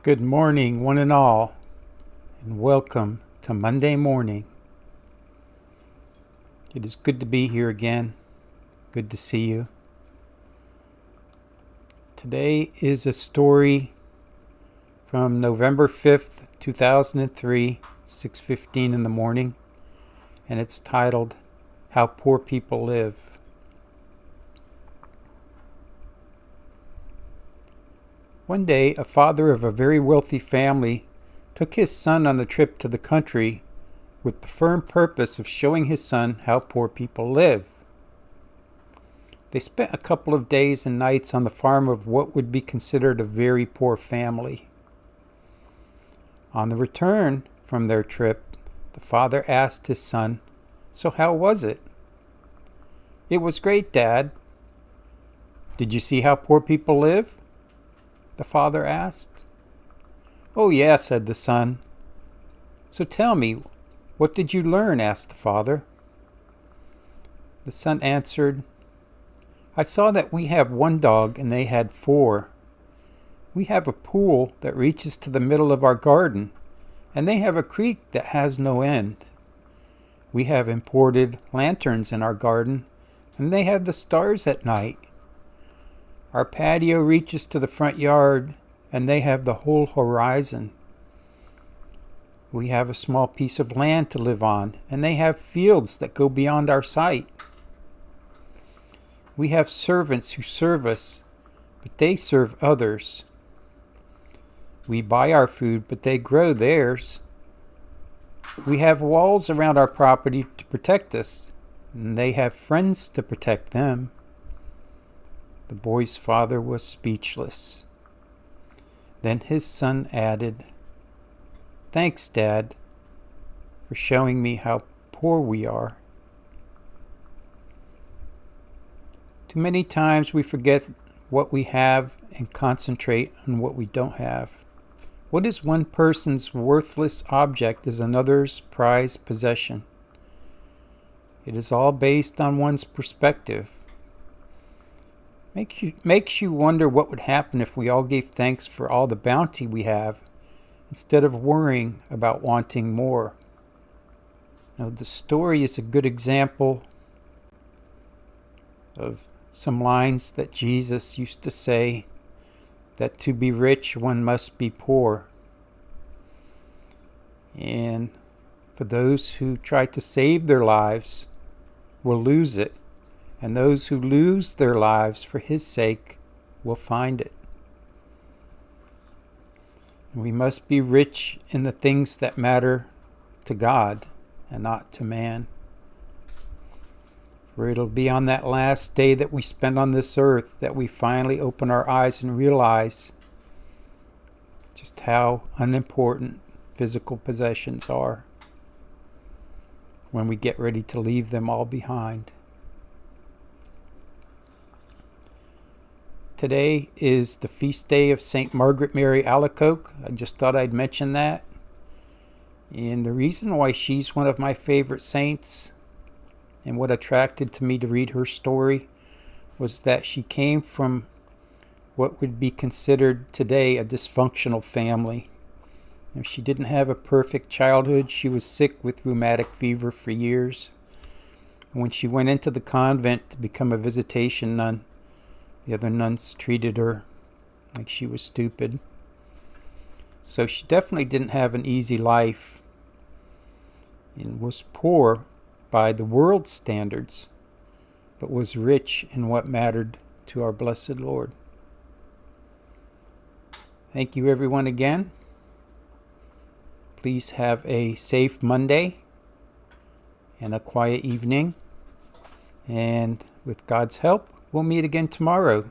Good morning, one and all, and welcome to Monday morning. It is good to be here again. Good to see you. Today is a story from November 5th, 2003, 6:15 in the morning, and it's titled, How Poor People Live. One day, a father of a very wealthy family took his son on a trip to the country with the firm purpose of showing his son how poor people live. They spent a couple of days and nights on the farm of what would be considered a very poor family. On the return from their trip, the father asked his son, "So how was it?" "It was great, Dad." "Did you see how poor people live?" the father asked. "Oh, yeah," said the son. "So tell me, what did you learn?" asked the father. The son answered, "I saw that we have one dog and they had four. We have a pool that reaches to the middle of our garden, and they have a creek that has no end. We have imported lanterns in our garden, and they have the stars at night. Our patio reaches to the front yard, and they have the whole horizon. We have a small piece of land to live on, and they have fields that go beyond our sight. We have servants who serve us, but they serve others. We buy our food, but they grow theirs. We have walls around our property to protect us, and they have friends to protect them." The boy's father was speechless. Then his son added, "Thanks, Dad, for showing me how poor we are." Too many times we forget what we have and concentrate on what we don't have. What is one person's worthless object is another's prized possession. It is all based on one's perspective. Makes you wonder what would happen if we all gave thanks for all the bounty we have instead of worrying about wanting more. Now, the story is a good example of some lines that Jesus used to say, that to be rich one must be poor. And for those who try to save their lives will lose it, and those who lose their lives for his sake will find it. And we must be rich in the things that matter to God and not to man. For it'll be on that last day that we spend on this earth that we finally open our eyes and realize just how unimportant physical possessions are when we get ready to leave them all behind. Today is the feast day of St. Margaret Mary Alacoque. I just thought I'd mention that. And the reason why she's one of my favorite saints and what attracted to me to read her story was that she came from what would be considered today a dysfunctional family. She didn't have a perfect childhood. She was sick with rheumatic fever for years. And when she went into the convent to become a visitation nun, the other nuns treated her like she was stupid. So she definitely didn't have an easy life and was poor by the world's standards, but was rich in what mattered to our blessed Lord. Thank you, everyone, again. Please have a safe Monday and a quiet evening. And with God's help, we'll meet again tomorrow.